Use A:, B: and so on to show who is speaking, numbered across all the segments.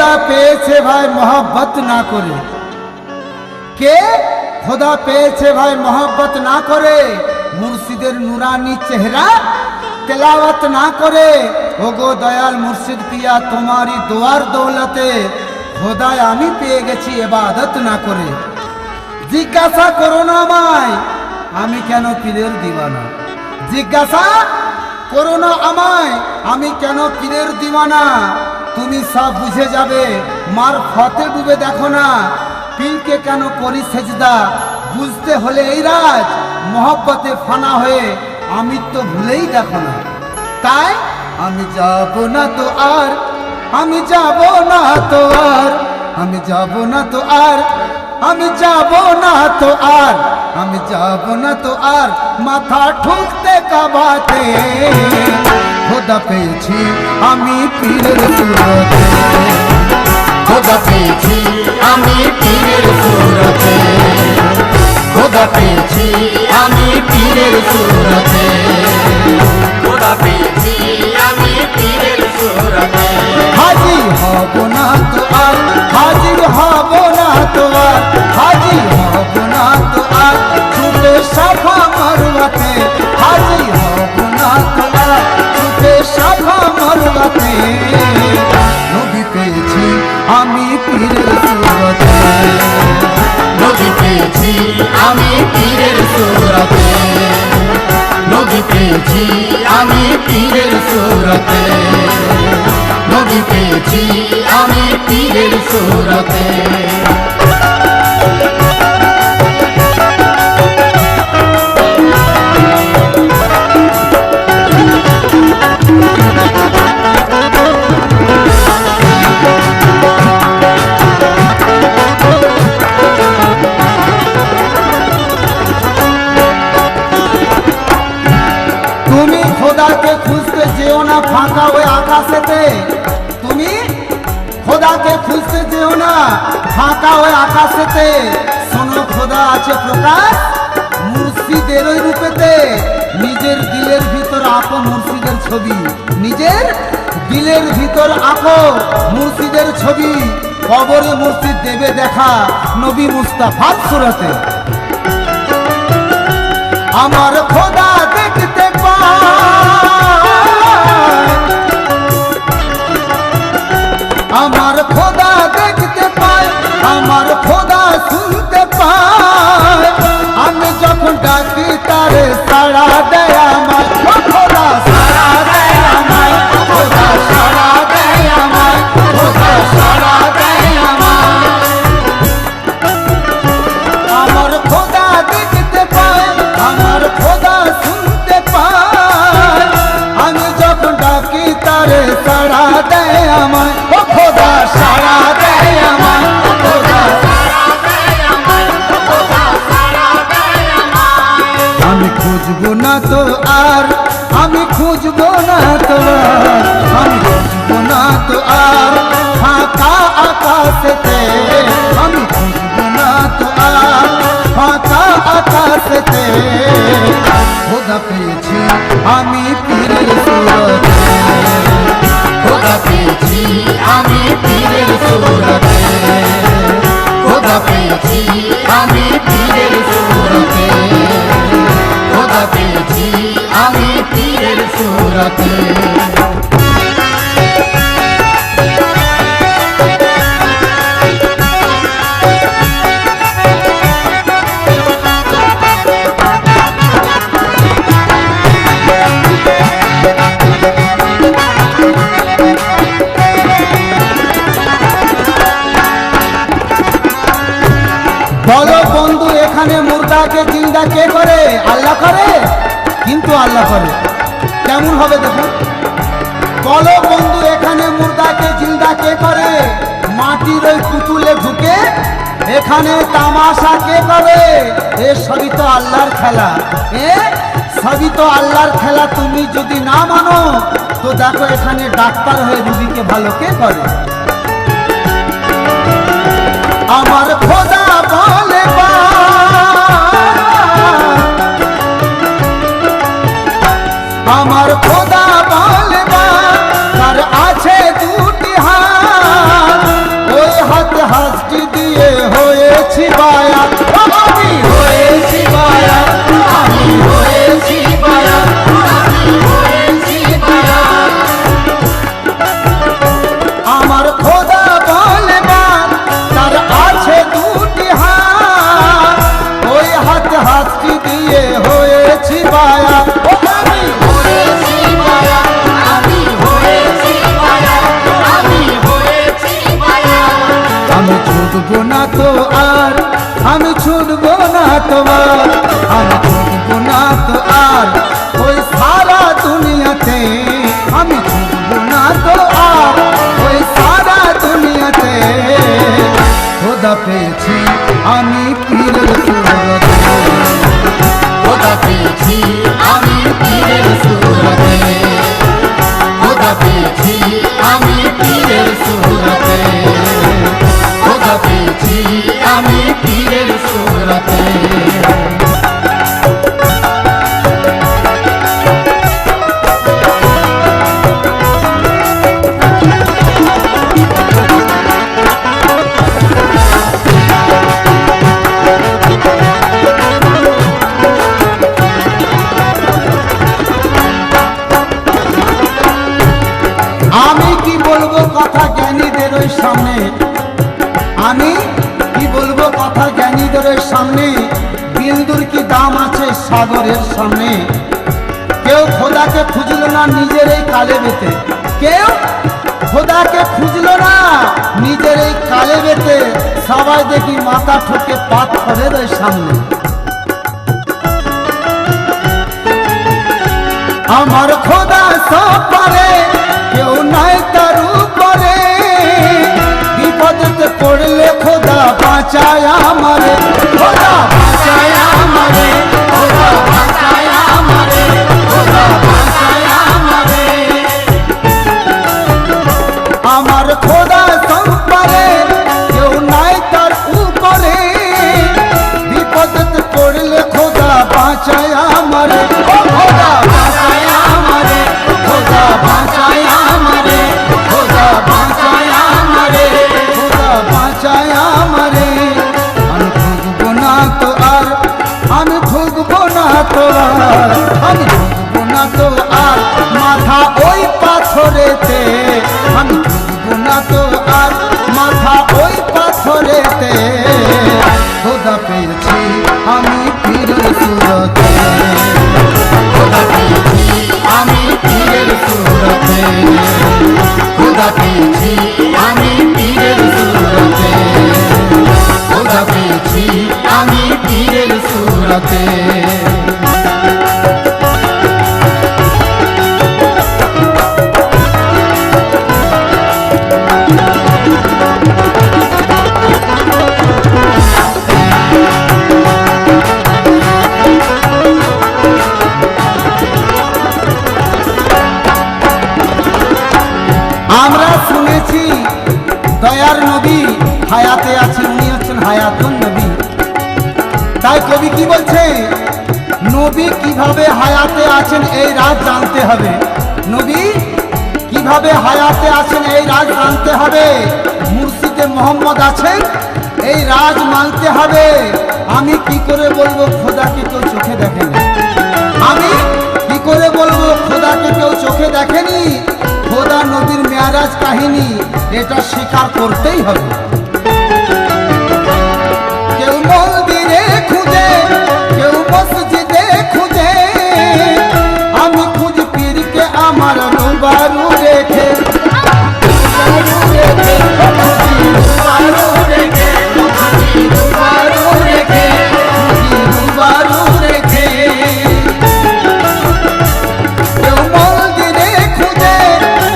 A: খোদা পেয়েছে ভাই মোহব্বত না করে, কে খোদা পেয়েছে ভাই মোহব্বত না করে, মুর্শিদের নুরানি চেহারা তেলাওয়াত না করে। ওগো দয়াল মুর্শিদ পিয়া তোমারই দোয়ার দৌলতে খোদায় আমি পেয়ে গেছি ইবাদত না করে। জিজ্ঞাসা করো না আমায় আমি কেন পীরের দিওয়ানা, জিজ্ঞাসা করো না আমায় আমি কেন পীরের দিওয়ানা। তুমি সব বুঝে যাবে মার ফতে ডুবে দেখো না, পীরকে কেন করি সেজদা। বুঝতে হলে এই রাজ মোহব্বতে ফানা হয়ে আমি তো ভুলেই দেখো না। তাই আমি যাব না তো আর, আমি যাব না তো আর, আমি যাব না তো আর, আমি যাব না তো আর, আমি যাব না তো আর মাথা ঠুকতে কাবাতে। খোদা পেয়েছি আমি পীরের সুরতে,
B: খোদা পেয়েছি আমি পীরের সুরতে, খোদা পেয়েছি আমি পীরের সুরতে, খোদা পেয়েছি আমি পীরের সুরতে।
A: হাজি হব না তো আর, হাজির হব না তো আর, হাজি হব না তো আর ছুটে সাফা মারওয়াতে। হাজি হব না তো আর ছুটে সাফা মারওয়াতে। নবী পেয়েছি আমি পীরের সুরতে,
B: নবী পেয়েছি আমি পীরের সুরতে, নবী পেয়েছি আমি পীরের সুরতে, নবী পেয়েছি আমি পীরের সুরতে।
A: তুমি খোদাকে খুঁজতে যেও না ফাঁকা ওই আকাশেতে, তুমি খোদাকে খুঁজতে যেও না ফাঁকা ওই আকাশেতে। শোনো খোদা আছে প্রকাশ মুর্শিদের ওই রূপেতে। নিজের দিলের ভিতর আঁকো মুর্শিদের ছবি, নিজের দিলের ভিতর আঁকো মুর্শিদের ছবি। কবরে মুর্শিদ দেবে দেখা নবী মুস্তাফার সুরতে। আমার খোদা দেখতে পায়, আমার খোদা দেখতে পায়, আমার খোদা শুনতে পায়। আমি যখন ডাকি তারে সাড়া দেয় আমায়, ও খোদা সাড়া দেয় আমায়, খোদা সাড়া দেয় আমায়, খোদা সাড়া দেয় আমায়। আমার খোদা দেখতে পায়, আমার খোদা শুনতে পায়। আমি যখন ডাকি তারে সাড়া দেয় আমায়, ও খোদা সাড়া দেয় আমায়, খোদা সাড়া দেয় আমায়, খোদা সাড়া দেয় আমায়। আমি খুঁজবো না তো আর, আমি খুঁজবো না তো আর, আমি খুঁজবো না তো আর ফাঁকা আকাশেতে। আমি খুঁজবো না তো আর ফাঁকা আকাশেতে। খোদা পেয়েছি আমি পীরের সুরতে,
B: খোদা পেয়েছি আমি পীরের সুরতে, খোদা পেয়েছি আমি পীরের সুরতে, খোদা পেয়েছি আমি পীরের সুরতে।
A: বলো বন্ধু এখানে মুর্দাকে জিন্দা কে করে? আল্লাহ করে, কিন্তু আল্লাহ করে কেমন হবে দেখুন। বলো বন্ধু এখানে মুর্দাকে জিন্দা কে করে? মাটির ওই পুতুলে ঢুকে এখানে তামাশা কে করে? এ সবই তো আল্লাহর খেলা, এ সবই তো আল্লাহর খেলা। তুমি যদি না মানো তো দেখো এখানে ডাক্তার হয়ে রুগীকে ভালো কে করে? আমার খোদা বলে আমার খোদা বলে তার আছে দুটি হাত। সাতটি দিয়ে হয়েছি বায়া। ও আমি
B: হয়েছি মায়া, আমি হয়েছি মায়া, আমি হয়েছি মায়া।
A: আমি ছুটবো না তো আর, আমি ছুটবো না তোমার, আমি ছুটবো না তো আর ওই সারা দুনিয়াতে, আমি ছুটবো না তো আর ওই সারা দুনিয়াতে। খোদা পেয়েছি আমি পীরের সুরতে,
B: খোদা পেয়েছি আমি পীরের সুরতে, খোদা পেয়েছি আমি পীরের সুরতে, খোদা পেয়েছি আমি পীরের সুরতে।
A: আমি কি বলবো কথা জ্ঞানীদের ওই সামনে, আমি কি বলবো কথা জ্ঞানীদের ওই সামনে। বিন্দুর কি দাম আছে সাগরের সামনে। কেউ খোদাকে খুঁজলো না নিজের এই কালে বেতে, কেউ খোদাকে খুঁজলো না নিজের এই কালে বেতে। সবাই দেখি মাথা ঠুকে পাথরের ওই সামনে। আমার খোদা সব পারে, কেউ নাই তার উপরে। বিপদেতে পড়লে খোদা বাঁচায় আমারে, খোদা বাঁচায় আমারে, খোদা বাঁচায় আমারে, খোদা বাঁচায় আমারে। আমার খোদা সব পারে, কেউ নাই তার উপরে। বিপদেতে পড়লে খোদা বাঁচায় আমারে, ও খোদা বাঁচায় আমারে, খোদা বাঁচায় আমারে, খোদা বাঁচায় আমারে, খোদা বাঁচায় আমারে। আমি ভুগবো না তো আর, আমি ভুগবো না তো আর, আমি ভুগবো না তো আর মাথা ওই পাথরেতে। আমি ভুগবো না তো আর মাথা ওই পাথরেতে। খোদা পেয়েছি আমি পীরের সুরতে,
B: খোদা পেয়েছি আমি পীরের সুরতে, খোদা পেয়েছি আমি পীরের সুরতে, খোদা পেয়েছি আমি পীরের সুরতে।
A: আমরা শুনেছি দয়ার নবী হায়াতে আছেন, উনি হচ্ছেন হায়াতুন নবী। তাই কবি কি বলছে, নবী কিভাবে হায়াতে আছেন এই রাজ জানতে হবে। নবী কিভাবে হায়াতে আছেন এই রাজ জানতে হবে। মুর্শিদে মোহাম্মদ আছেন এই রাজ মানতে হবে। আমি কি করে বলবো খোদাকে কেউ চোখে দেখেনি, আমি কি করে বলবো খোদাকে কেউ চোখে দেখেনি। খোদা নবীর মেয়ারাজ কাহিনী এটা স্বীকার করতেই হবে। কেউ মন্দিরে খুঁজে, কেউ মসজিদে খুঁজে, আমি খুঁজ পীরকে আমার রুবারু রেখে, রুবারু রেখে, রুবারু রেখে, রুবারু রেখে, রুবারু রেখে। কেউ মন্দিরে খুঁজে,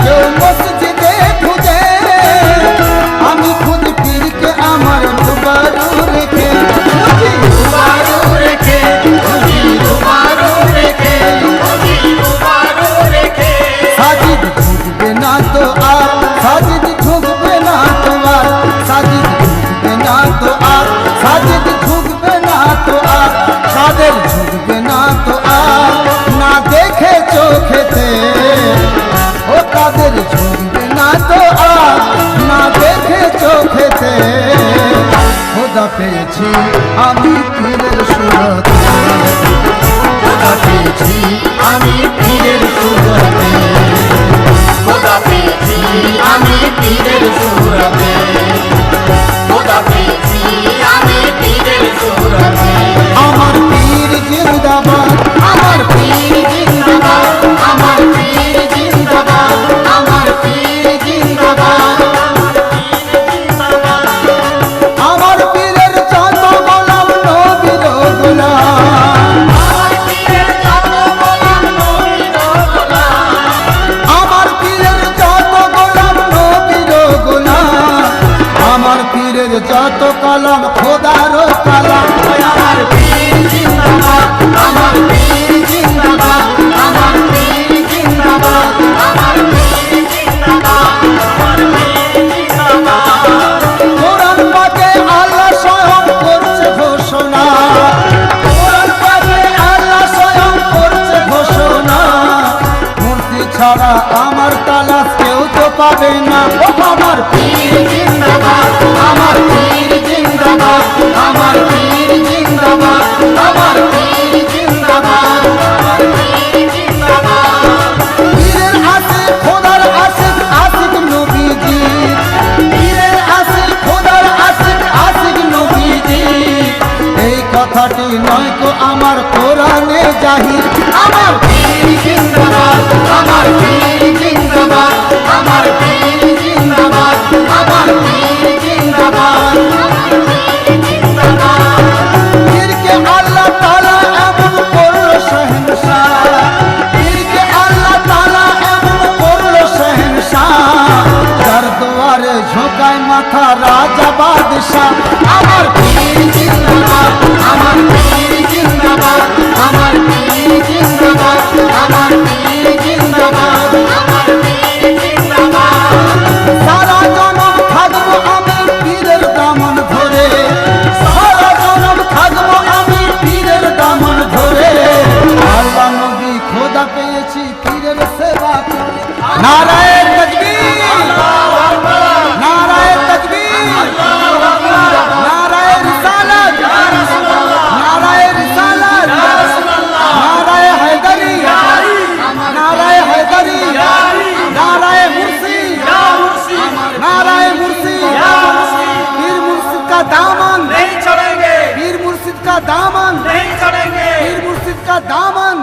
A: কেউ মসজিদে খুঁজে, আমি খুঁজ পীরকে আমার রুবারু রেখে, রুবারু রেখে, রুবারু রেখে,
B: রুবারু রেখে।
A: সাজিদ ঝুঁকবে না তো আর, সাজিদ ঝুঁকবে না তো আর, সাজিদ ঝুঁকবে না তো আর, সাজিদ ঝুঁকবে না তো আর, কাদের ঝুঁকবে না তো আর না দেখে চোখেতে। ও কাদের ঝুঁকবে না তো আর না দেখে চোখেতে। খোদা পেয়েছি আমি পীরের সুরতে,
B: খোদা পেয়েছি আমি পীরের সুরতে, খোদা পেয়েছি আমি পীরের সুরতে, খোদা পেয়েছি আমি পীরের সুরতে।
A: আমার পীর ছাড়া আমার তালাশ কেউ তো পাবে না। ও আমার
B: পীর জিন্দাবাদ, আমার পীর জিন্দাবাদ, আমার পীর জিন্দাবাদ, আমার পীর জিন্দাবাদ, আমার পীর জিন্দাবাদ।
A: পীরের আসে খোদার আশিক আশিক নবীজি, পীরের আসে খোদার আশিক আশিক নবীজি। এই কথাটি নয় তো আমার কোরআনে জাহির। আমার
B: পীর জিন্দাবাদ, আমার পীর জিন্দাবাদ, আমার পীর জিন্দাবাদ, আমার পীর জিন্দাবাদ, আমার পীর জিন্দাবাদ।
A: পীরকে আল্লাহ তাআলা এমন করল শহনশাহ, পীরকে আল্লাহ তাআলা এমন করল শহনশাহ, যার দুয়ারে ঝোঁকায় মাথা রাজা বাদশাহ। আমার
B: পীর জিন্দাবাদ, আমার পীর জিন্দাবাদ, আমার পীর জিন্দাবাদ, আমার পীর জিন্দাবাদ, আমার পীর জিন্দাবাদ।
A: সারা জনম থাকবো আমি পীরের দামন ধরে, সারা জনম থাকবো আমি পীরের দামন ধরে। আল্লাহ নবী খোদা পেয়েছি পীরের সেবা করে। নারায়ে তাকবীর, নারায়ে তাকবীর, নারায়ে রিসালাত, নারায়ে রিসালাত, নারায়ে হায়দারি, নারায়ে হায়দারি, নারায়ে মুর্শিদ, नाराए मुर्शिद, पीर मुर्शिद का दामन
C: नहीं छोड़ेंगे,
A: पीर मुर्शिद का दामन
C: नहीं छोड़ेंगे,
A: पीर मुर्शिद का दामन